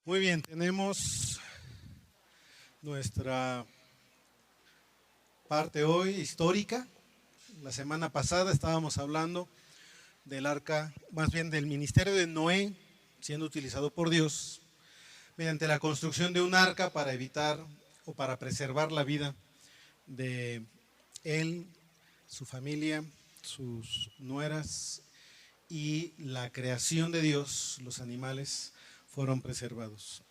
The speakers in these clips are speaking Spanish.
Muy bien, tenemos nuestra parte hoy histórica. La semana pasada estábamos hablando del arca, más bien del ministerio de Noé siendo utilizado por Dios mediante la construcción de un arca para evitar o para preservar la vida de él, su familia, sus nueras y la creación de Dios, los animales, fueron preservados.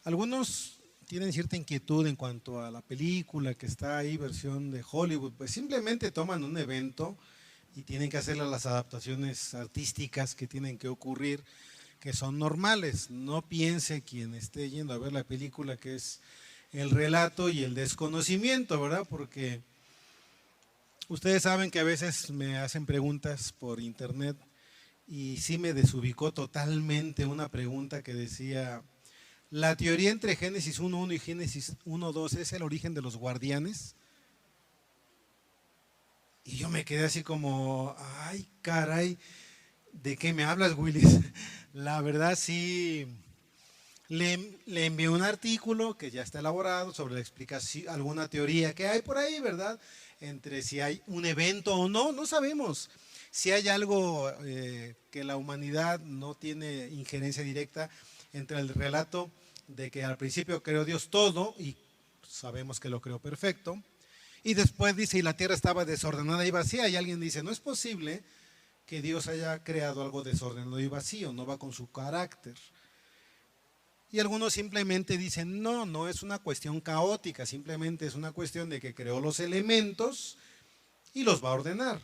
Algunos tienen cierta inquietud en cuanto a la película que está ahí, versión de Hollywood, pues simplemente toman un evento y tienen que hacerle las adaptaciones artísticas que tienen que ocurrir, que son normales. No piense quien esté yendo a ver la película que es el relato y el desconocimiento, ¿verdad? Porque ustedes saben que a veces me hacen preguntas por internet y sí me desubicó totalmente una pregunta que decía: la teoría entre Génesis 1.1 y Génesis 1.2 es el origen de los guardianes. Y yo me quedé así como, ay caray, ¿de qué me hablas, Willis? La verdad sí, le envié un artículo que ya está elaborado sobre la explicación, alguna teoría que hay por ahí, ¿verdad? Entre si hay un evento o no, no sabemos. Si hay algo que la humanidad no tiene injerencia directa entre el relato de que al principio creó Dios todo y sabemos que lo creó perfecto, y después dice, y la tierra estaba desordenada y vacía, y alguien dice, no es posible que Dios haya creado algo desordenado y vacío, no va con su carácter. Y algunos simplemente dicen, no, no es una cuestión caótica, simplemente es una cuestión de que creó los elementos y los va a ordenar.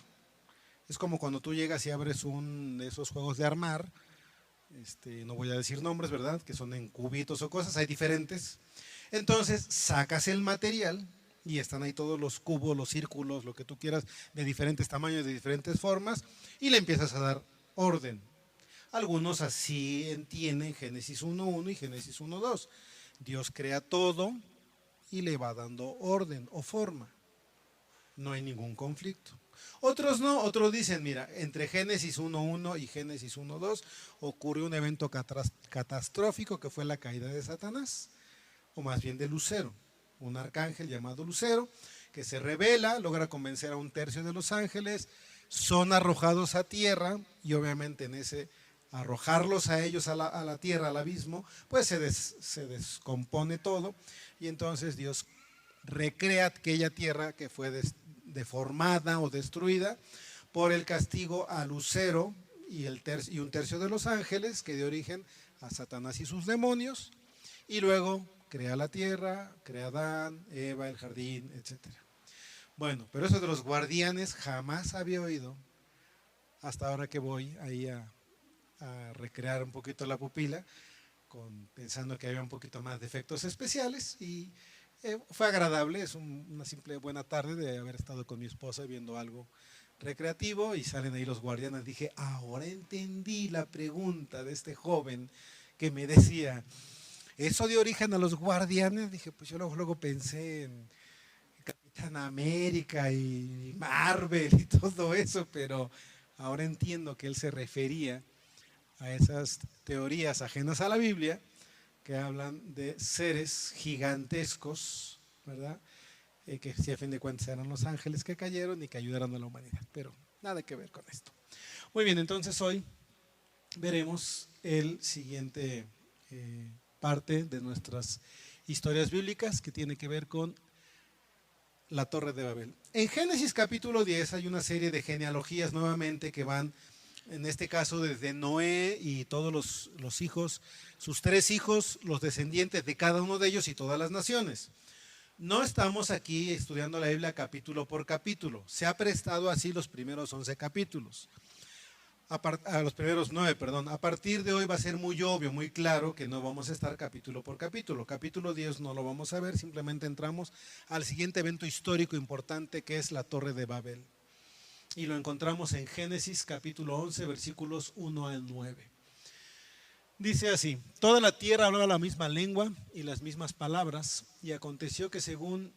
Es como cuando tú llegas y abres un de esos juegos de armar, no voy a decir nombres, ¿verdad? Que son en cubitos o cosas, hay diferentes. Entonces sacas el material y están ahí todos los cubos, los círculos, lo que tú quieras, de diferentes tamaños, de diferentes formas, y le empiezas a dar orden. Algunos así entienden Génesis 1.1 y Génesis 1.2. Dios crea todo y le va dando orden o forma. No hay ningún conflicto. Otros no, otros dicen, mira, entre Génesis 1.1 y Génesis 1.2 ocurrió un evento catastrófico que fue la caída de Satanás, o más bien de Lucero, un arcángel llamado Lucero, que se revela, logra convencer a un tercio de los ángeles, son arrojados a tierra y obviamente en ese arrojarlos a ellos a la tierra, al abismo, pues se descompone todo y entonces Dios recrea aquella tierra que fue deformada o destruida por el castigo a Lucero y un tercio de los ángeles que dio origen a Satanás y sus demonios, y luego crea la tierra, crea Adán, Eva, el jardín, etcétera. Bueno, pero eso de los guardianes jamás había oído hasta ahora que voy ahí a recrear un poquito la pupila, pensando que había un poquito más de efectos especiales, y fue agradable, es una simple buena tarde de haber estado con mi esposa viendo algo recreativo y salen ahí los guardianes. Dije, ahora entendí la pregunta de este joven que me decía, ¿eso dio origen a los guardianes? Dije, pues yo luego pensé en Capitán América y Marvel y todo eso, pero ahora entiendo que él se refería a esas teorías ajenas a la Biblia que hablan de seres gigantescos, ¿verdad? Que si a fin de cuentas eran los ángeles que cayeron y que ayudaron a la humanidad, pero nada que ver con esto. Muy bien, entonces hoy veremos el siguiente parte de nuestras historias bíblicas que tiene que ver con la Torre de Babel. En Génesis capítulo 10 hay una serie de genealogías nuevamente que van, en este caso desde Noé y todos los hijos, sus 3 hijos, los descendientes de cada uno de ellos y todas las naciones. No estamos aquí estudiando la Biblia capítulo por capítulo, se ha prestado así los primeros 11 capítulos. A los primeros 9, perdón. A partir de hoy va a ser muy obvio, muy claro que no vamos a estar capítulo por capítulo. Capítulo 10 no lo vamos a ver, simplemente entramos al siguiente evento histórico importante que es la Torre de Babel. Y lo encontramos en Génesis capítulo 11, versículos 1 al 9. Dice así: toda la tierra hablaba la misma lengua y las mismas palabras, y aconteció que según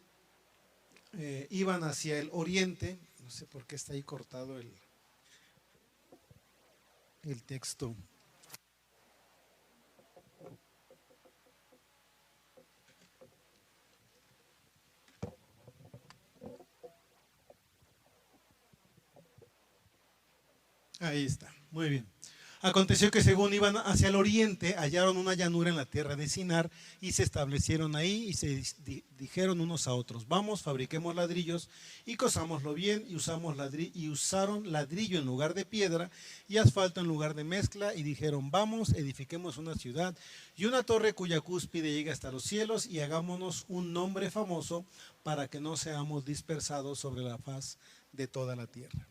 iban hacia el oriente, no sé por qué está ahí cortado el texto. Ahí está, muy bien. Aconteció que según iban hacia el oriente, hallaron una llanura en la tierra de Sinar y se establecieron ahí y se dijeron unos a otros, vamos, fabriquemos ladrillos y cosámoslo bien y usaron ladrillo en lugar de piedra y asfalto en lugar de mezcla y dijeron, vamos, edifiquemos una ciudad y una torre cuya cúspide llegue hasta los cielos y hagámonos un nombre famoso para que no seamos dispersados sobre la faz de toda la tierra.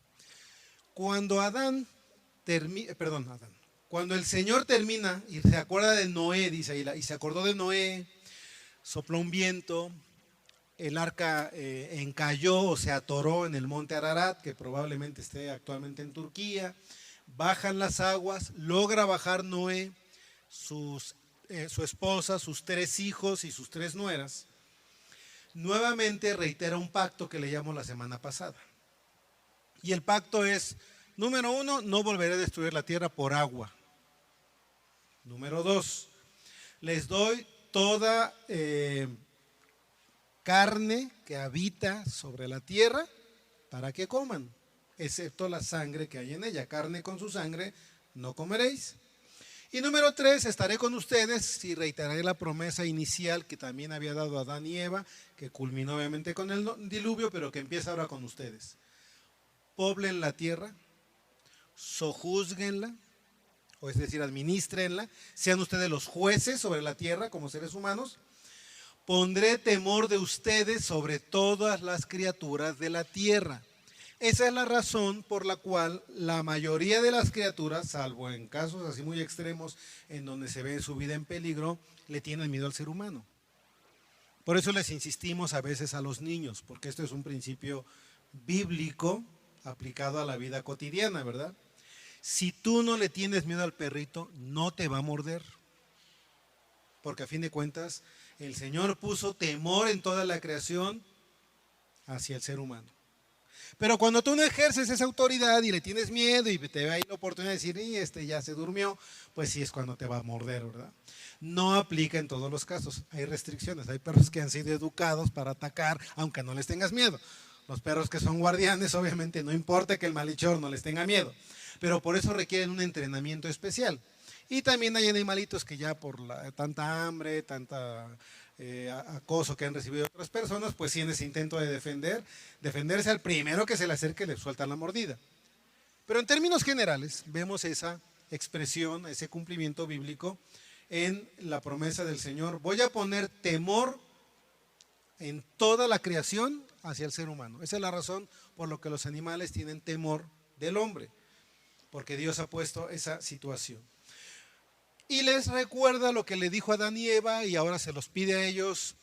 Cuando cuando el Señor termina y se acuerda de Noé, dice ahí, y se acordó de Noé, sopló un viento, el arca encalló o se atoró en el monte Ararat, que probablemente esté actualmente en Turquía, bajan las aguas, logra bajar Noé, su esposa, sus 3 hijos y sus 3 nueras, nuevamente reitera un pacto que le llamó la semana pasada. Y el pacto es, número 1, no volveré a destruir la tierra por agua. Número 2, les doy toda carne que habita sobre la tierra para que coman, excepto la sangre que hay en ella. Carne con su sangre no comeréis. Y número 3, estaré con ustedes y reiteraré la promesa inicial que también había dado Adán y Eva, que culminó obviamente con el diluvio, pero que empieza ahora con ustedes. Poblen la tierra, sojúzguenla, o es decir, administrenla, sean ustedes los jueces sobre la tierra como seres humanos. Pondré temor de ustedes sobre todas las criaturas de la tierra. Esa es la razón por la cual la mayoría de las criaturas, salvo en casos así muy extremos en donde se ve su vida en peligro, le tienen miedo al ser humano. Por eso les insistimos a veces a los niños, porque esto es un principio bíblico aplicado a la vida cotidiana, ¿verdad? Si tú no le tienes miedo al perrito, no te va a morder. Porque a fin de cuentas, el Señor puso temor en toda la creación hacia el ser humano. Pero cuando tú no ejerces esa autoridad y le tienes miedo y te ve ahí la oportunidad de decir, y este ya se durmió, pues sí es cuando te va a morder, ¿verdad? No aplica en todos los casos, hay restricciones, hay perros que han sido educados para atacar, aunque no les tengas miedo. Los perros que son guardianes, obviamente no importa que el malhechor no les tenga miedo, pero por eso requieren un entrenamiento especial. Y también hay animalitos que ya por tanta hambre, tanta acoso que han recibido otras personas, pues sí en ese intento de defenderse al primero que se le acerque le sueltan la mordida. Pero en términos generales vemos esa expresión, ese cumplimiento bíblico en la promesa del Señor. Voy a poner temor en toda la creación hacia el ser humano. Esa es la razón por la que los animales tienen temor del hombre, porque Dios ha puesto esa situación. Y les recuerda lo que le dijo a Adán y Eva y ahora se los pide a ellos,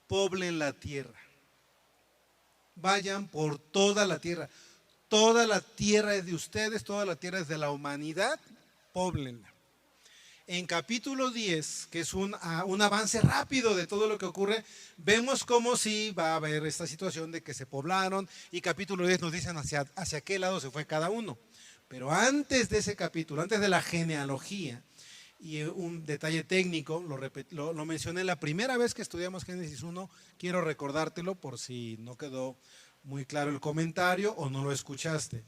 poblen la tierra. Vayan por toda la tierra. Toda la tierra es de ustedes, toda la tierra es de la humanidad, póblenla. En capítulo 10, que es un avance rápido de todo lo que ocurre, vemos cómo sí va a haber esta situación de que se poblaron y capítulo 10 nos dicen hacia qué lado se fue cada uno. Pero antes de ese capítulo, antes de la genealogía, y un detalle técnico, lo mencioné la primera vez que estudiamos Génesis 1, quiero recordártelo por si no quedó muy claro el comentario o no lo escuchaste.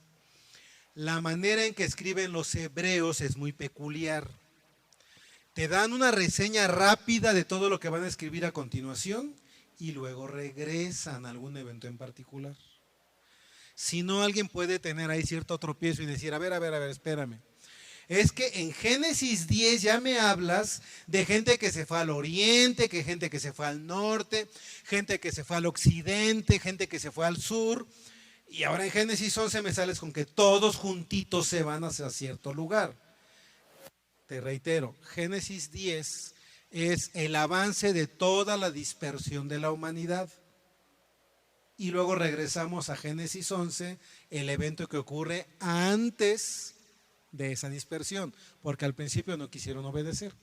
La manera en que escriben los hebreos es muy peculiar. Te dan una reseña rápida de todo lo que van a escribir a continuación y luego regresan a algún evento en particular. Si no, alguien puede tener ahí cierto tropiezo y decir, a ver, espérame. Es que en Génesis 10 ya me hablas de gente que se fue al oriente, que gente que se fue al norte, gente que se fue al occidente, gente que se fue al sur. Y ahora en Génesis 11 me sales con que todos juntitos se van hacia cierto lugar. Te reitero, Génesis 10 es el avance de toda la dispersión de la humanidad. Y luego regresamos a Génesis 11, el evento que ocurre antes de esa dispersión, porque al principio no quisieron obedecer.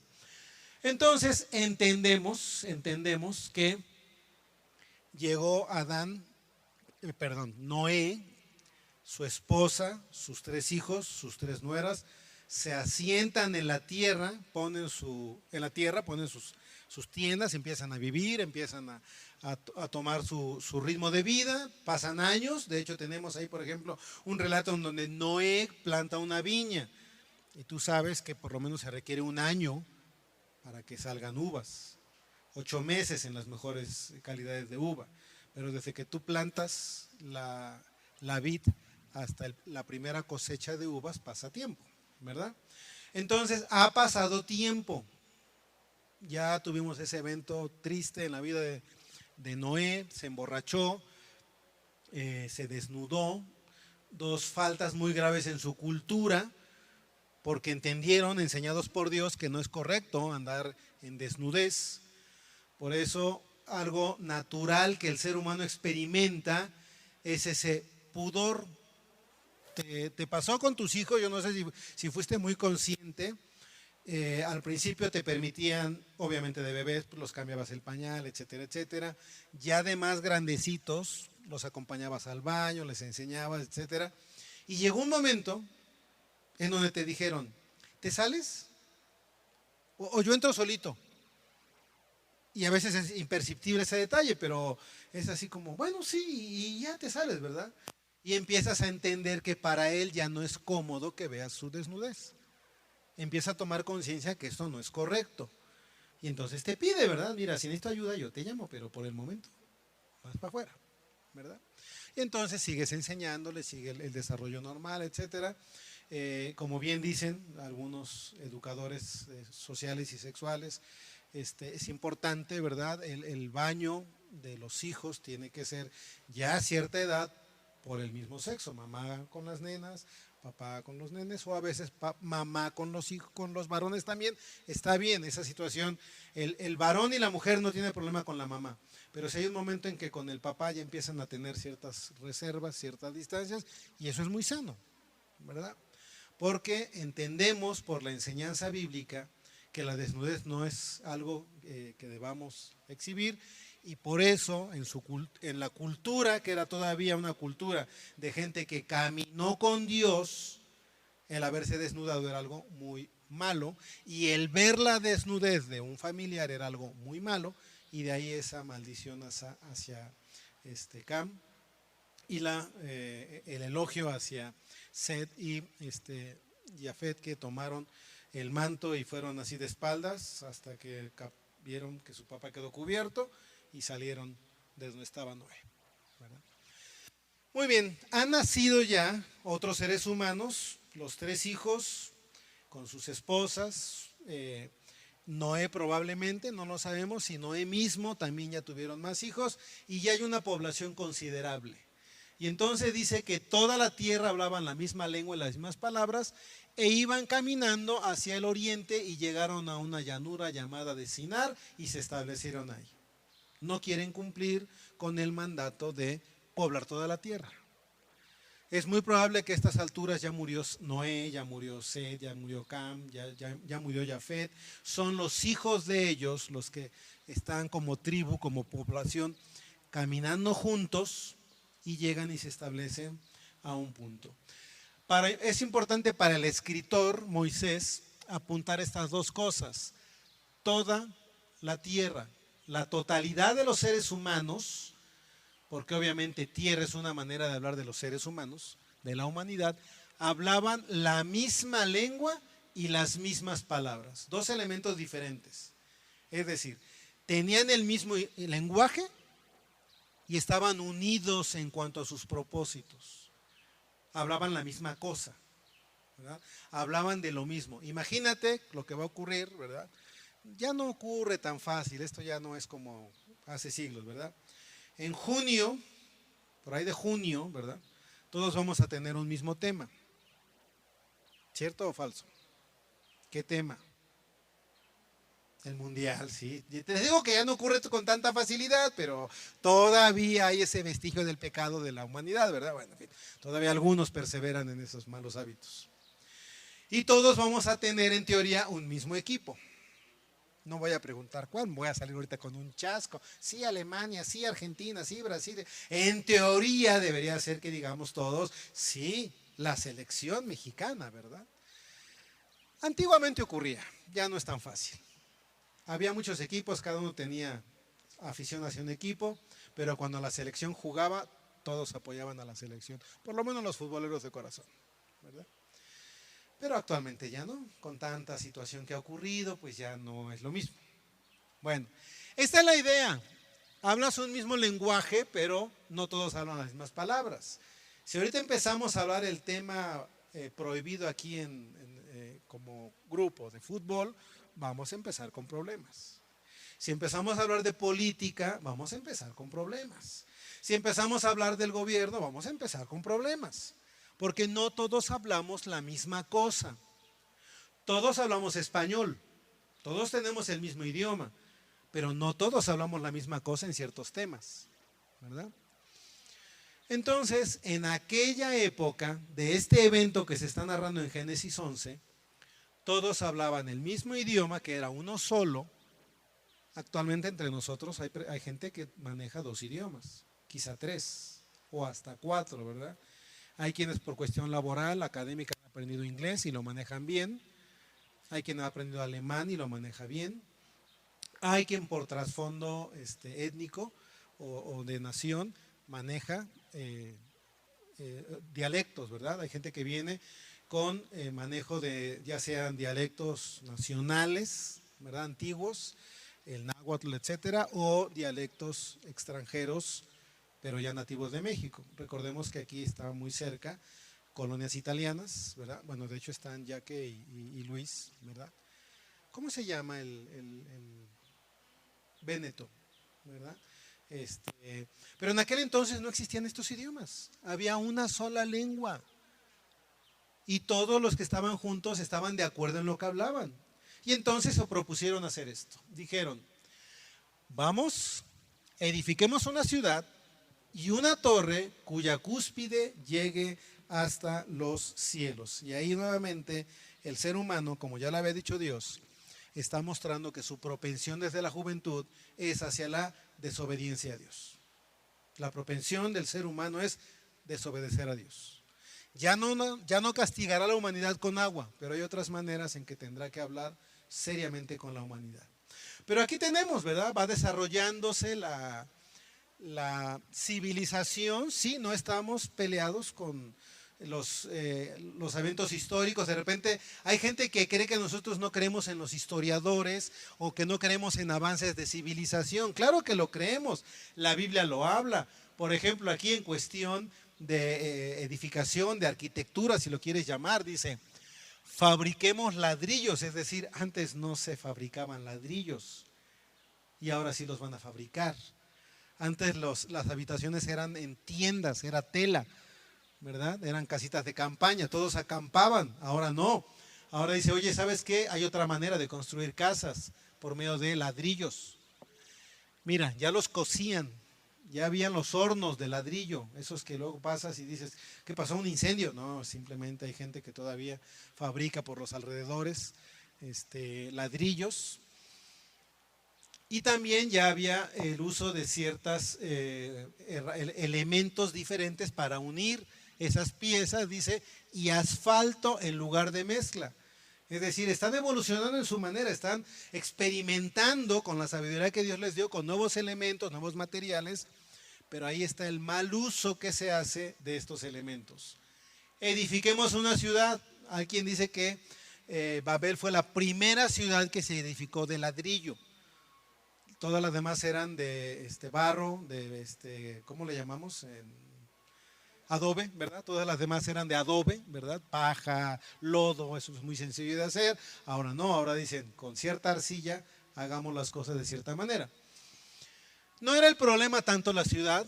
Entonces entendemos que llegó Noé, su esposa, sus 3 hijos, sus 3 nueras, se asientan en la tierra, ponen sus tiendas, empiezan a vivir, empiezan a tomar su ritmo de vida, pasan años. De hecho tenemos ahí, por ejemplo, un relato en donde Noé planta una viña, y tú sabes que por lo menos se requiere un año para que salgan uvas, 8 meses en las mejores calidades de uva, pero desde que tú plantas la vid hasta la primera cosecha de uvas pasa tiempo, ¿verdad? Entonces ha pasado tiempo. Ya tuvimos ese evento triste en la vida de Noé, se emborrachó, se desnudó, 2 faltas muy graves en su cultura, porque entendieron, enseñados por Dios, que no es correcto andar en desnudez. Por eso algo natural que el ser humano experimenta es ese pudor. ¿Te pasó con tus hijos? Yo no sé si fuiste muy consciente. Al principio te permitían, obviamente de bebés, pues los cambiabas el pañal, etcétera, etcétera. Ya de más grandecitos, los acompañabas al baño, les enseñabas, etcétera. Y llegó un momento en donde te dijeron, ¿te sales? O yo entro solito. Y a veces es imperceptible ese detalle, pero es así como, bueno, sí, y ya te sales, ¿verdad? Y empiezas a entender que para él ya no es cómodo que veas su desnudez. Empieza a tomar conciencia que esto no es correcto. Y entonces te pide, ¿verdad? Mira, si necesito ayuda yo te llamo, pero por el momento vas para afuera, ¿verdad? Y entonces sigues enseñándole, sigue el desarrollo normal, etcétera. Como bien dicen algunos educadores sociales y sexuales, es importante, ¿verdad? El baño de los hijos tiene que ser ya a cierta edad por el mismo sexo, mamá con las nenas, papá con los nenes, o a veces mamá con los hijos, con los varones también. Está bien esa situación. El varón y la mujer no tienen problema con la mamá, pero si hay un momento en que con el papá ya empiezan a tener ciertas reservas, ciertas distancias, y eso es muy sano, ¿verdad? Porque entendemos por la enseñanza bíblica que la desnudez no es algo que debamos exhibir, y por eso en la cultura, que era todavía una cultura de gente que caminó con Dios, el haberse desnudado era algo muy malo, y el ver la desnudez de un familiar era algo muy malo, y de ahí esa maldición hacia Cam, y el elogio hacia Set y Jafet, que tomaron el manto y fueron así de espaldas hasta que vieron que su papá quedó cubierto y salieron de donde estaba Noé, ¿verdad? Muy bien, han nacido ya otros seres humanos, los 3 hijos con sus esposas. Noé probablemente, no lo sabemos, si Noé mismo también ya tuvieron más hijos, y ya hay una población considerable. Y entonces dice que toda la tierra hablaban la misma lengua y las mismas palabras, e iban caminando hacia el oriente y llegaron a una llanura llamada de Sinar y se establecieron ahí. No quieren cumplir con el mandato de poblar toda la tierra. Es muy probable que a estas alturas ya murió Noé, ya murió Set, ya murió Cam, ya murió Jafet. Son los hijos de ellos los que están como tribu, como población, caminando juntos, y llegan y se establecen a un punto. Es importante para el escritor Moisés apuntar estas 2 cosas. Toda la tierra, la totalidad de los seres humanos, porque obviamente tierra es una manera de hablar de los seres humanos, de la humanidad, hablaban la misma lengua y las mismas palabras. 2 elementos diferentes. Es decir, tenían el mismo lenguaje y estaban unidos en cuanto a sus propósitos. Hablaban la misma cosa, ¿verdad? Hablaban de lo mismo. Imagínate lo que va a ocurrir, ¿verdad? Ya no ocurre tan fácil, esto ya no es como hace siglos, ¿verdad? En junio, por ahí de junio, ¿verdad? Todos vamos a tener un mismo tema. ¿Cierto o falso? ¿Qué tema? El mundial, sí. Te digo que ya no ocurre con tanta facilidad, pero todavía hay ese vestigio del pecado de la humanidad, ¿verdad? Bueno, en fin, todavía algunos perseveran en esos malos hábitos. Y todos vamos a tener en teoría un mismo equipo. No voy a preguntar cuál, voy a salir ahorita con un chasco. Sí, Alemania, sí, Argentina, sí, Brasil. En teoría debería ser que digamos todos, sí, la selección mexicana, ¿verdad? Antiguamente ocurría, ya no es tan fácil. Había muchos equipos, cada uno tenía afición hacia un equipo, pero cuando la selección jugaba, todos apoyaban a la selección, por lo menos los futboleros de corazón, ¿verdad? Pero actualmente ya no, con tanta situación que ha ocurrido, pues ya no es lo mismo. Bueno, esta es la idea. Hablas un mismo lenguaje, pero no todos hablan las mismas palabras. Si ahorita empezamos a hablar el tema prohibido aquí como grupo de fútbol, vamos a empezar con problemas. Si empezamos a hablar de política, vamos a empezar con problemas. Si empezamos a hablar del gobierno, vamos a empezar con problemas. Porque no todos hablamos la misma cosa. Todos hablamos español, todos tenemos el mismo idioma, pero no todos hablamos la misma cosa en ciertos temas, ¿verdad? Entonces, en aquella época de este evento que se está narrando en Génesis 11, todos hablaban el mismo idioma, que era uno solo. Actualmente entre nosotros hay gente que maneja 2 idiomas, quizá 3 o hasta 4, ¿verdad? Hay quienes por cuestión laboral, académica, han aprendido inglés y lo manejan bien. Hay quien ha aprendido alemán y lo maneja bien. Hay quien por trasfondo étnico o de nación maneja dialectos, ¿verdad? Hay gente que viene con manejo de ya sean dialectos nacionales, ¿verdad? Antiguos, el náhuatl, etcétera, o dialectos extranjeros, pero ya nativos de México. Recordemos que aquí está muy cerca colonias italianas, ¿verdad? Bueno, de hecho están Yaque y Luis, ¿verdad? ¿Cómo se llama el Véneto, ¿verdad? Pero en aquel entonces no existían estos idiomas, había una sola lengua y todos los que estaban juntos estaban de acuerdo en lo que hablaban. Y entonces se propusieron hacer esto. Dijeron, vamos, edifiquemos una ciudad y una torre cuya cúspide llegue hasta los cielos. Y ahí nuevamente el ser humano, como ya lo había dicho Dios, está mostrando que su propensión desde la juventud es hacia la desobediencia a Dios. La propensión del ser humano es desobedecer a Dios. Ya no castigará a la humanidad con agua, pero hay otras maneras en que tendrá que hablar seriamente con la humanidad. Pero aquí tenemos, ¿verdad? Va desarrollándose la civilización. Sí, no estamos peleados con los eventos históricos. De repente hay gente que cree que nosotros no creemos en los historiadores o que no creemos en avances de civilización. Claro que lo creemos, la Biblia lo habla. Por ejemplo, aquí en cuestión de edificación, de arquitectura, si lo quieres llamar, dice, fabriquemos ladrillos, es decir, antes no se fabricaban ladrillos y ahora sí los van a fabricar. Antes las habitaciones eran en tiendas, era tela, ¿verdad? Eran casitas de campaña, todos acampaban, ahora no. Ahora dice, oye, ¿sabes qué? Hay otra manera de construir casas por medio de ladrillos. Mira, ya los cocían, ya habían los hornos de ladrillo, esos que luego pasas y dices, ¿qué pasó? ¿Un incendio? No, simplemente hay gente que todavía fabrica por los alrededores ladrillos. Y también ya había el uso de ciertos elementos diferentes para unir esas piezas, dice, y asfalto en lugar de mezcla. Es decir, están evolucionando en su manera, están experimentando con la sabiduría que Dios les dio, con nuevos elementos, nuevos materiales, pero ahí está el mal uso que se hace de estos elementos. Edifiquemos una ciudad. Hay quien dice que Babel fue la primera ciudad que se edificó de ladrillo. Todas las demás eran de barro, de ¿cómo le llamamos? Adobe, ¿verdad? Todas las demás eran de adobe, ¿verdad? Paja, lodo, eso es muy sencillo de hacer. Ahora no, ahora dicen, con cierta arcilla hagamos las cosas de cierta manera. No era el problema tanto la ciudad,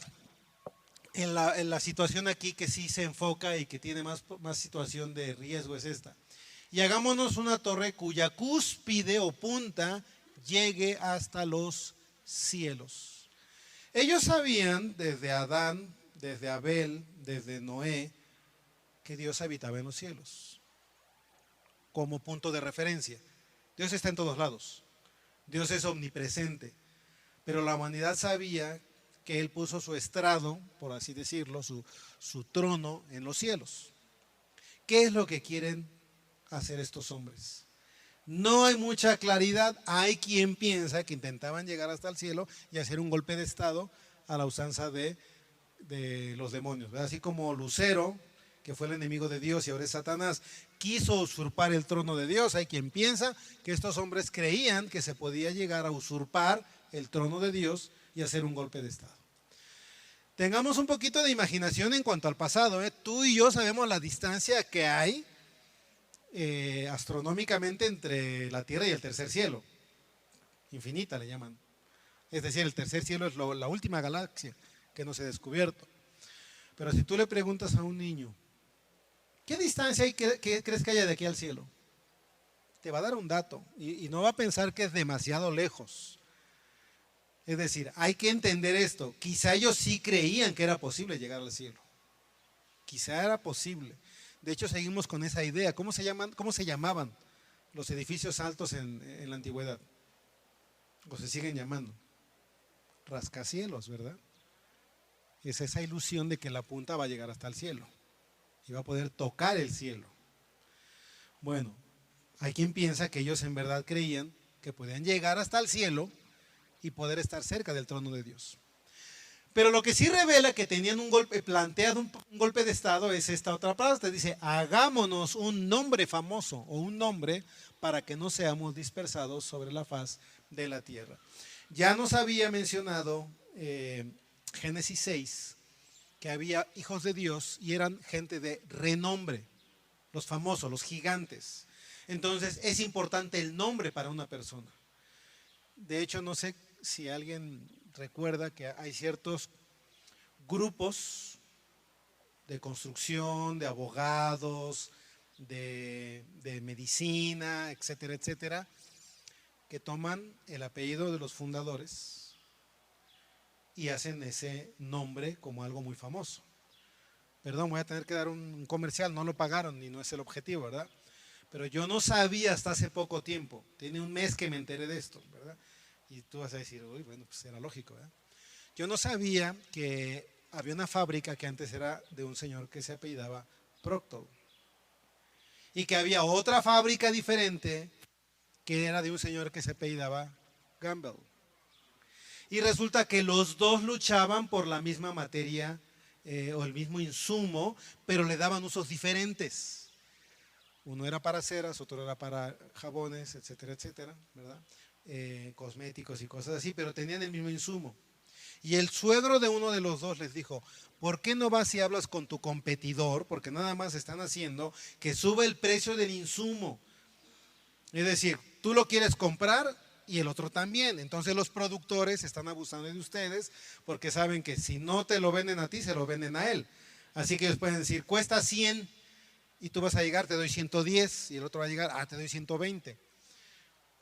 en la situación aquí que sí se enfoca y que tiene más situación de riesgo es esta. Y hagámonos una torre cuya cúspide o punta llegue hasta los cielos. Ellos sabían desde Adán, desde Abel, desde Noé, que Dios habitaba en los cielos, como punto de referencia. Dios está en todos lados, Dios es omnipresente, pero la humanidad sabía que Él puso su estrado, por así decirlo, su trono en los cielos. ¿Qué es lo que quieren hacer estos hombres? No hay mucha claridad. Hay quien piensa que intentaban llegar hasta el cielo y hacer un golpe de estado a la usanza de los demonios, ¿verdad? Así como Lucero, que fue el enemigo de Dios y ahora es Satanás, quiso usurpar el trono de Dios. Hay quien piensa que estos hombres creían que se podía llegar a usurpar el trono de Dios y hacer un golpe de estado. Tengamos un poquito de imaginación en cuanto al pasado, ¿eh? Tú y yo sabemos la distancia que hay astronómicamente entre la Tierra y el tercer cielo. Infinita le llaman. Es decir, el tercer cielo es la última galaxia que no se ha descubierto. Pero si tú le preguntas a un niño, ¿qué distancia hay, qué crees que haya de aquí al cielo? Te va a dar un dato y no va a pensar que es demasiado lejos. Es decir, hay que entender esto. Quizá ellos sí creían que era posible llegar al cielo. Quizá era posible. De hecho, seguimos con esa idea. ¿Cómo se llamaban los edificios altos en la antigüedad? O se siguen llamando rascacielos, ¿verdad? Es esa ilusión de que la punta va a llegar hasta el cielo y va a poder tocar el cielo. Bueno, hay quien piensa que ellos en verdad creían que podían llegar hasta el cielo y poder estar cerca del trono de Dios. Pero lo que sí revela que tenían planteado un golpe de estado es esta otra parte. Dice, hagámonos un nombre famoso o un nombre para que no seamos dispersados sobre la faz de la tierra. Ya nos había mencionado Génesis 6, que había hijos de Dios y eran gente de renombre, los famosos, los gigantes. Entonces es importante el nombre para una persona. De hecho, no sé si alguien recuerda que hay ciertos grupos de construcción, de abogados, de medicina, etcétera, etcétera, que toman el apellido de los fundadores y hacen ese nombre como algo muy famoso. Perdón, voy a tener que dar un comercial, no lo pagaron y no es el objetivo, ¿verdad? Pero yo no sabía hasta hace poco tiempo, tiene un mes que me enteré de esto, ¿verdad? Y tú vas a decir, uy, bueno, pues era lógico, ¿verdad? Yo no sabía que había una fábrica que antes era de un señor que se apellidaba Proctor. Y que había otra fábrica diferente que era de un señor que se apellidaba Gamble. Y resulta que los dos luchaban por la misma materia o el mismo insumo, pero le daban usos diferentes. Uno era para ceras, otro era para jabones, etcétera, etcétera, ¿verdad? Cosméticos y cosas así, pero tenían el mismo insumo. Y el suegro de uno de los dos les dijo, ¿por qué no vas y hablas con tu competidor? Porque nada más están haciendo que sube el precio del insumo. Es decir, tú lo quieres comprar y el otro también. Entonces los productores están abusando de ustedes porque saben que si no te lo venden a ti, se lo venden a él. Así que ellos pueden decir, cuesta 100 y tú vas a llegar, te doy 110 y el otro va a llegar, te doy 120.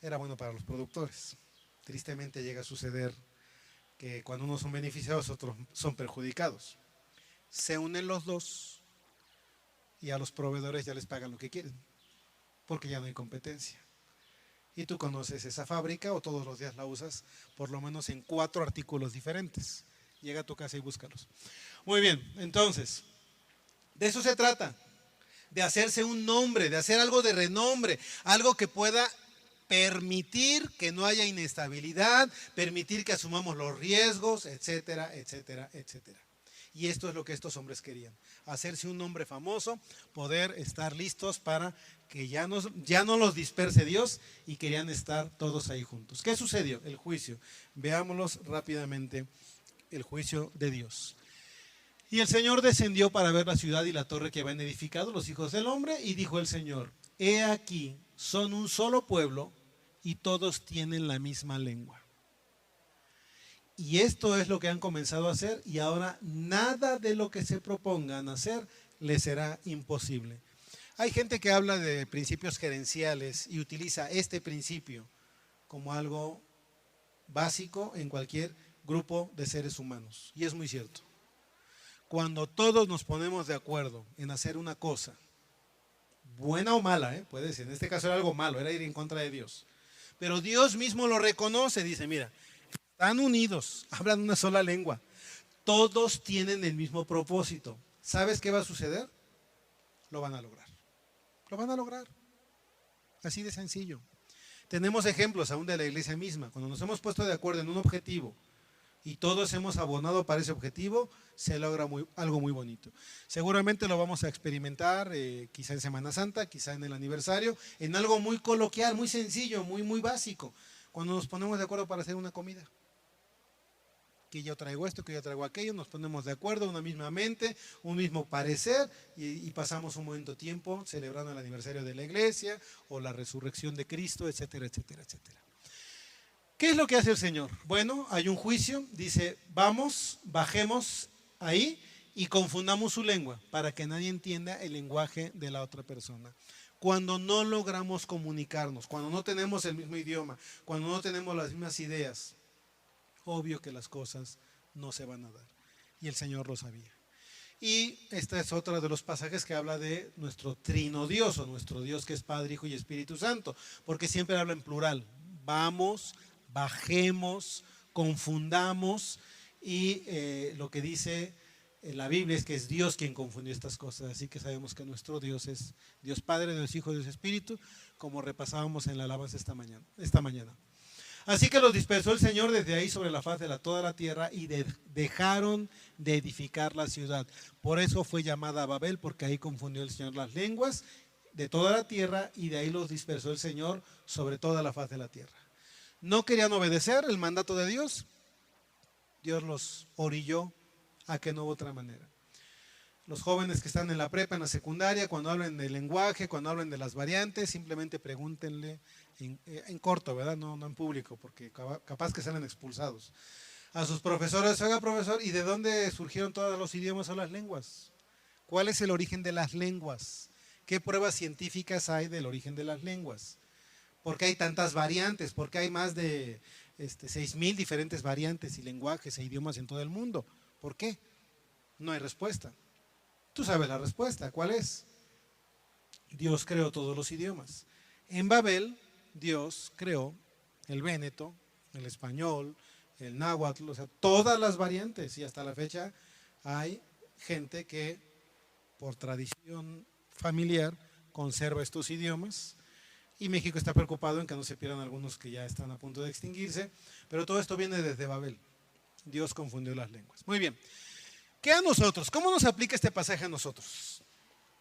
Era bueno para los productores. Tristemente llega a suceder que cuando unos son beneficiados, otros son perjudicados. Se unen los dos y a los proveedores ya les pagan lo que quieren, porque ya no hay competencia. Y tú conoces esa fábrica o todos los días la usas, por lo menos en 4 artículos diferentes. Llega a tu casa y búscalos. Muy bien, entonces, de eso se trata, de hacerse un nombre, de hacer algo de renombre, algo que pueda permitir que no haya inestabilidad, permitir que asumamos los riesgos, etcétera, etcétera, etcétera. Y esto es lo que estos hombres querían, hacerse un nombre famoso, poder estar listos para que ya no los disperse Dios y querían estar todos ahí juntos. ¿Qué sucedió? El juicio. Veámoslos rápidamente, el juicio de Dios. Y el Señor descendió para ver la ciudad y la torre que habían edificado los hijos del hombre, y dijo el Señor, he aquí, son un solo pueblo y todos tienen la misma lengua. Y esto es lo que han comenzado a hacer, y ahora nada de lo que se propongan hacer les será imposible. Hay gente que habla de principios gerenciales y utiliza este principio como algo básico en cualquier grupo de seres humanos. Y es muy cierto. Cuando todos nos ponemos de acuerdo en hacer una cosa, buena o mala, puede ser, en este caso era algo malo, era ir en contra de Dios. Pero Dios mismo lo reconoce, dice, mira, están unidos, hablan una sola lengua, todos tienen el mismo propósito. ¿Sabes qué va a suceder? Lo van a lograr. Lo van a lograr. Así de sencillo. Tenemos ejemplos aún de la iglesia misma. Cuando nos hemos puesto de acuerdo en un objetivo y todos hemos abonado para ese objetivo, se logra algo muy bonito. Seguramente lo vamos a experimentar, quizá en Semana Santa, quizá en el aniversario, en algo muy coloquial, muy sencillo, muy básico. Cuando nos ponemos de acuerdo para hacer una comida. Que yo traigo esto, que yo traigo aquello, nos ponemos de acuerdo, una misma mente, un mismo parecer, y pasamos un momento tiempo celebrando el aniversario de la iglesia o la resurrección de Cristo, etcétera, etcétera, etcétera. ¿Qué es lo que hace el Señor? Bueno, hay un juicio, dice, vamos, bajemos ahí y confundamos su lengua para que nadie entienda el lenguaje de la otra persona. Cuando no logramos comunicarnos, cuando no tenemos el mismo idioma, cuando no tenemos las mismas ideas, obvio que las cosas no se van a dar. Y el Señor lo sabía. Y esta es otra de los pasajes que habla de nuestro trino Dios, o nuestro Dios que es Padre, Hijo y Espíritu Santo, porque siempre habla en plural. Vamos, bajemos, confundamos, y lo que dice la Biblia es que es Dios quien confundió estas cosas, así que sabemos que nuestro Dios es Dios Padre, Dios Hijo, Dios Espíritu, como repasábamos en la alabanza esta mañana. Así que los dispersó el Señor desde ahí sobre la faz de toda la tierra y dejaron de edificar la ciudad. Por eso fue llamada Babel, porque ahí confundió el Señor las lenguas de toda la tierra y de ahí los dispersó el Señor sobre toda la faz de la tierra. No querían obedecer el mandato de Dios. Dios los orilló a que no hubo otra manera. Los jóvenes que están en la prepa, en la secundaria, cuando hablen del lenguaje, cuando hablen de las variantes, simplemente pregúntenle en corto, ¿verdad? No en público, porque capaz que salen expulsados. A sus profesores, oiga profesor, ¿y de dónde surgieron todos los idiomas o las lenguas? ¿Cuál es el origen de las lenguas? ¿Qué pruebas científicas hay del origen de las lenguas? ¿Por qué hay tantas variantes? ¿Por qué hay más de 6,000 diferentes variantes y lenguajes e idiomas en todo el mundo? ¿Por qué? No hay respuesta. Tú sabes la respuesta. ¿Cuál es? Dios creó todos los idiomas. En Babel, Dios creó el véneto, el español, el náhuatl, o sea, todas las variantes. Y hasta la fecha hay gente que por tradición familiar conserva estos idiomas. Y México está preocupado en que no se pierdan algunos que ya están a punto de extinguirse. Pero todo esto viene desde Babel. Dios confundió las lenguas. Muy bien. ¿Qué a nosotros? ¿Cómo nos aplica este pasaje a nosotros?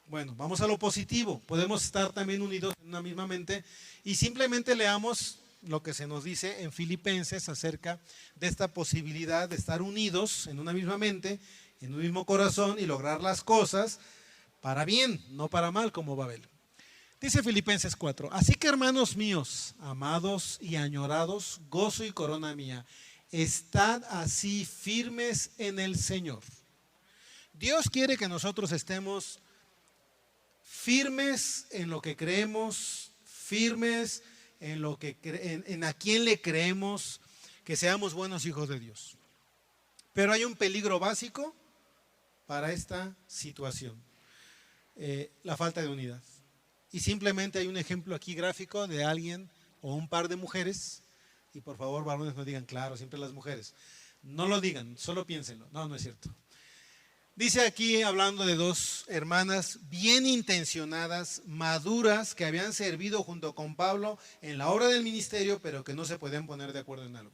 Bueno, vamos a lo positivo. Podemos estar también unidos en una misma mente y simplemente leamos lo que se nos dice en Filipenses acerca de esta posibilidad de estar unidos en una misma mente, en un mismo corazón y lograr las cosas para bien, no para mal como Babel. Dice Filipenses 4, así que hermanos míos, amados y añorados, gozo y corona mía, estad así firmes en el Señor. Dios quiere que nosotros estemos firmes en lo que creemos, firmes en lo que en a quién le creemos, que seamos buenos hijos de Dios. Pero hay un peligro básico para esta situación, la falta de unidad. Y simplemente hay un ejemplo aquí gráfico de alguien o un par de mujeres, y por favor varones no digan claro, siempre las mujeres, no lo digan, solo piénsenlo, no es cierto. Dice aquí, hablando de dos hermanas bien intencionadas, maduras, que habían servido junto con Pablo en la obra del ministerio, pero que no se podían poner de acuerdo en algo.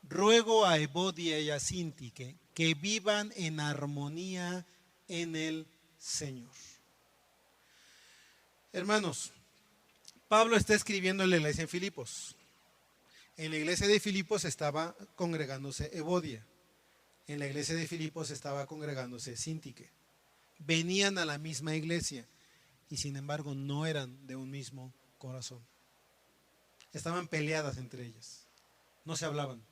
Ruego a Evodia y a Síntique que vivan en armonía en el Señor. Hermanos, Pablo está escribiendo en la iglesia en Filipos. En la iglesia de Filipos estaba congregándose Evodia. En la iglesia de Filipos estaba congregándose Síntique. Venían a la misma iglesia y sin embargo no eran de un mismo corazón. Estaban peleadas entre ellas. No se hablaban.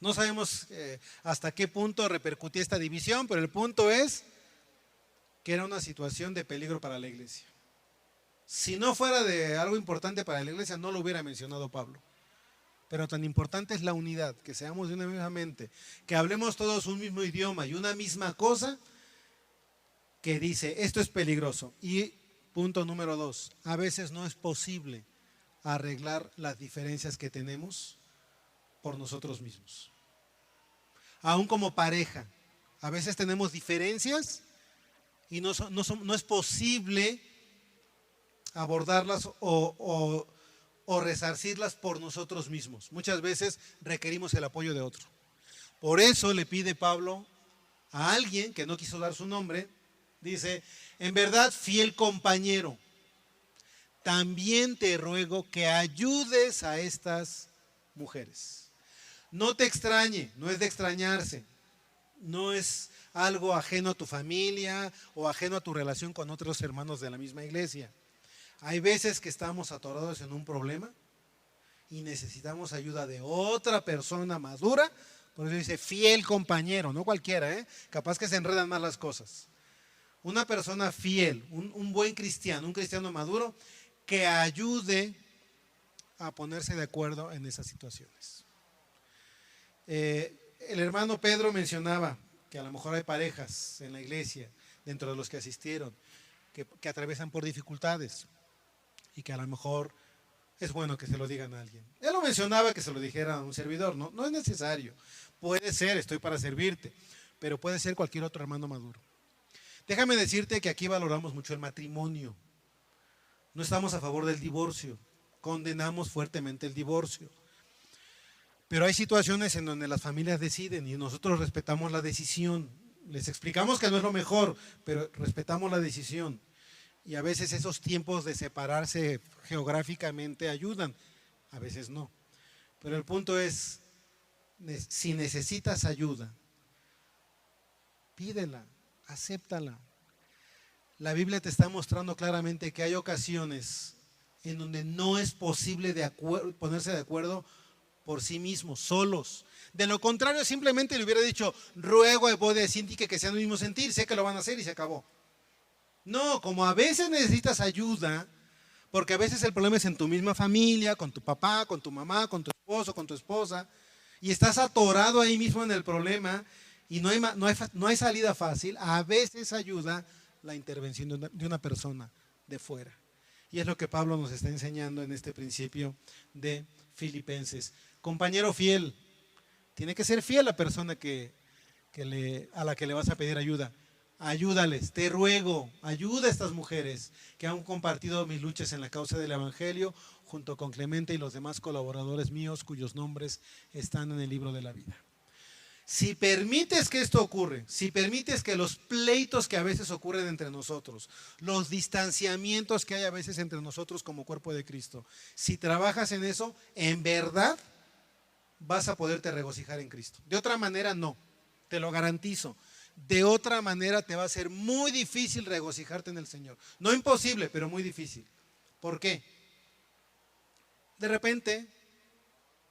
No sabemos hasta qué punto repercutía esta división, pero el punto es que era una situación de peligro para la iglesia. Si no fuera de algo importante para la iglesia, no lo hubiera mencionado Pablo. Pero tan importante es la unidad, que seamos de una misma mente, que hablemos todos un mismo idioma y una misma cosa, que dice, esto es peligroso. Y punto número 2, a veces no es posible arreglar las diferencias que tenemos por nosotros mismos. Aún como pareja, a veces tenemos diferencias y no es posible abordarlas o o resarcirlas por nosotros mismos. Muchas veces requerimos el apoyo de otro. Por eso le pide Pablo a alguien que no quiso dar su nombre, dice, en verdad, fiel compañero, también te ruego que ayudes a estas mujeres. No te extrañe, no es de extrañarse, no es algo ajeno a tu familia o ajeno a tu relación con otros hermanos de la misma iglesia. Hay veces que estamos atorados en un problema y necesitamos ayuda de otra persona madura. Por eso dice fiel compañero, no cualquiera, capaz que se enredan más las cosas. Una persona fiel, un buen cristiano, un cristiano maduro que ayude a ponerse de acuerdo en esas situaciones. El hermano Pedro mencionaba que a lo mejor hay parejas en la iglesia, dentro de los que asistieron, que atraviesan por dificultades y que a lo mejor es bueno que se lo digan a alguien. Él lo mencionaba que se lo dijera a un servidor, no es necesario. Puede ser, estoy para servirte, pero puede ser cualquier otro hermano maduro. Déjame decirte que aquí valoramos mucho el matrimonio. No estamos a favor del divorcio, condenamos fuertemente el divorcio. Pero hay situaciones en donde las familias deciden y nosotros respetamos la decisión. Les explicamos que no es lo mejor, pero respetamos la decisión. Y a veces esos tiempos de separarse geográficamente ayudan, a veces no. Pero el punto es, si necesitas ayuda, pídela, acéptala. La Biblia te está mostrando claramente que hay ocasiones en donde no es posible ponerse de acuerdo por sí mismos, solos. De lo contrario, simplemente le hubiera dicho, ruego a Evodia y a Síntique que sean del mismo sentir, sé que lo van a hacer y se acabó. No, como a veces necesitas ayuda, porque a veces el problema es en tu misma familia, con tu papá, con tu mamá, con tu esposo, con tu esposa, y estás atorado ahí mismo en el problema y no hay salida fácil, a veces ayuda la intervención de una persona de fuera. Y es lo que Pablo nos está enseñando en este principio de Filipenses. Compañero fiel, tiene que ser fiel la persona a la que le vas a pedir ayuda. Ayúdales, te ruego, ayuda a estas mujeres que han compartido mis luchas en la causa del Evangelio junto con Clemente y los demás colaboradores míos cuyos nombres están en el libro de la vida. Si permites que esto ocurre, si permites que los pleitos que a veces ocurren entre nosotros, los distanciamientos que hay a veces entre nosotros como cuerpo de Cristo, si trabajas en eso, en verdad vas a poderte regocijar en Cristo. De otra manera no, te lo garantizo. De otra manera te va a ser muy difícil regocijarte en el Señor. No imposible, pero muy difícil. ¿Por qué? De repente,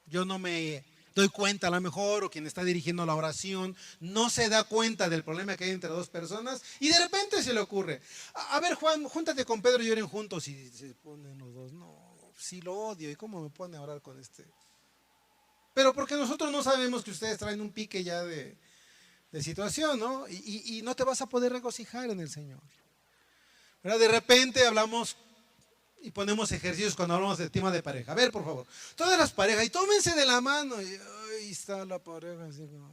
yo no me doy cuenta a lo mejor, o quien está dirigiendo la oración, no se da cuenta del problema que hay entre dos personas, y de repente se le ocurre, a ver Juan, júntate con Pedro y oren juntos, y se ponen los dos, no, sí lo odio, ¿y cómo me pone a orar con este? Pero porque nosotros no sabemos que ustedes traen un pique ya de situación, ¿no? Y no te vas a poder regocijar en el Señor. ¿Verdad? De repente hablamos y ponemos ejercicios cuando hablamos del tema de pareja. A ver, por favor, todas las parejas, y tómense de la mano. Y ahí está la pareja. Así como,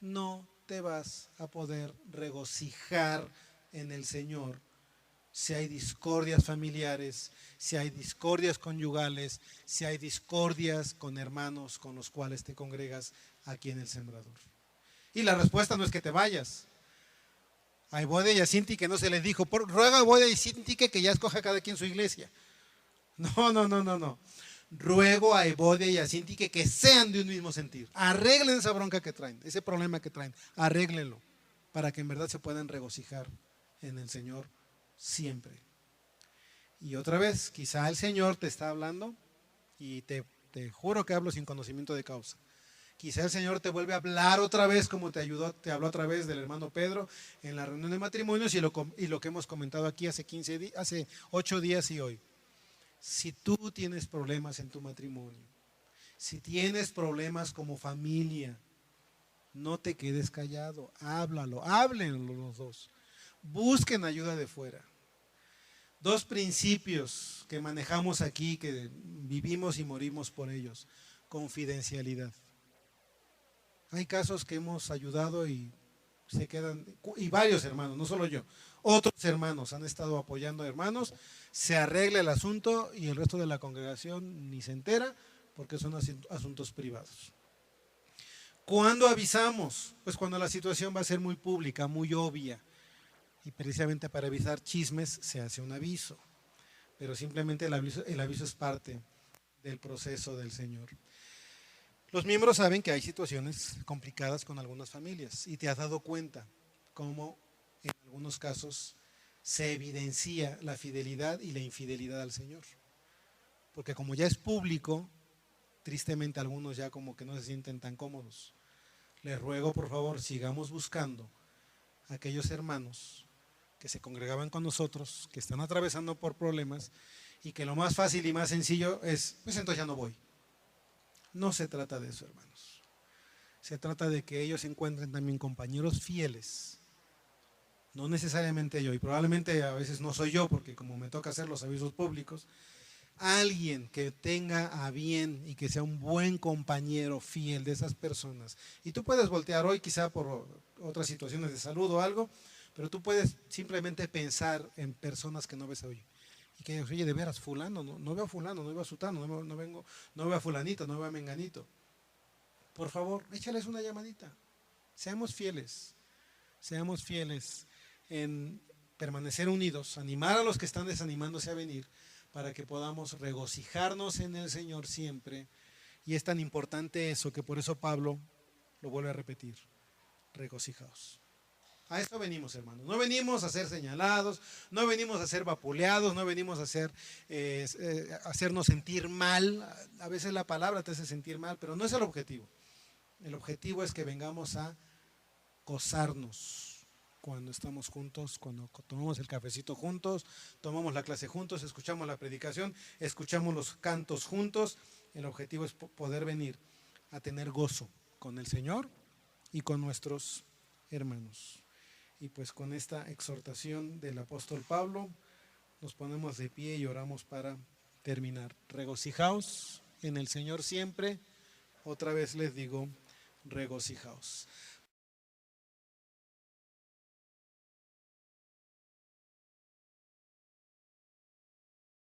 no te vas a poder regocijar en el Señor si hay discordias familiares, si hay discordias conyugales, si hay discordias con hermanos con los cuales te congregas aquí en el Sembrador. Y la respuesta no es que te vayas. A Evodia y a Síntique no se les dijo, ruega a Evodia y Síntique que ya escoja cada quien su iglesia. No. Ruego a Evodia y a Síntique que sean de un mismo sentir. Arreglen esa bronca que traen, ese problema que traen. Arréglenlo para que en verdad se puedan regocijar en el Señor siempre. Y otra vez, quizá el Señor te está hablando y te juro que hablo sin conocimiento de causa. Quizá el Señor te vuelve a hablar otra vez como te habló a través del hermano Pedro en la reunión de matrimonios y lo que hemos comentado aquí hace 8 días y hoy. Si tú tienes problemas en tu matrimonio, si tienes problemas como familia, no te quedes callado, háblenlo los dos, busquen ayuda de fuera. 2 principios que manejamos aquí, que vivimos y morimos por ellos. Confidencialidad. Hay casos que hemos ayudado y se quedan, y varios hermanos, no solo yo, otros hermanos han estado apoyando a hermanos, se arregla el asunto y el resto de la congregación ni se entera porque son asuntos privados. ¿Cuándo avisamos? Pues cuando la situación va a ser muy pública, muy obvia. Y precisamente para evitar chismes se hace un aviso. Pero simplemente el aviso es parte del proceso del Señor. Los miembros saben que hay situaciones complicadas con algunas familias y te has dado cuenta cómo en algunos casos se evidencia la fidelidad y la infidelidad al Señor. Porque como ya es público, tristemente algunos ya como que no se sienten tan cómodos. Les ruego, por favor, sigamos buscando a aquellos hermanos que se congregaban con nosotros, que están atravesando por problemas y que lo más fácil y más sencillo es, pues entonces ya no voy. No se trata de eso, hermanos. Se trata de que ellos encuentren también compañeros fieles. No necesariamente yo, y probablemente a veces no soy yo, porque como me toca hacer los avisos públicos, alguien que tenga a bien y que sea un buen compañero fiel de esas personas. Y tú puedes voltear hoy quizá por otras situaciones de salud o algo, pero tú puedes simplemente pensar en personas que no ves hoy. Y que oye, de veras, fulano, no veo a fulano, no veo a sutano, no veo a fulanito, no veo a menganito. Por favor, échales una llamadita. Seamos fieles en permanecer unidos, animar a los que están desanimándose a venir, para que podamos regocijarnos en el Señor siempre. Y es tan importante eso que por eso Pablo lo vuelve a repetir: regocijaos. A eso venimos, hermanos. No venimos a ser señalados, no venimos a ser vapuleados, no venimos a hacernos sentir mal. A veces la palabra te hace sentir mal, pero no es el objetivo. El objetivo es que vengamos a gozarnos cuando estamos juntos, cuando tomamos el cafecito juntos, tomamos la clase juntos, escuchamos la predicación, escuchamos los cantos juntos. El objetivo es poder venir a tener gozo con el Señor y con nuestros hermanos. Y pues con esta exhortación del apóstol Pablo nos ponemos de pie y oramos para terminar. Regocijaos en el Señor siempre. Otra vez les digo, regocijaos.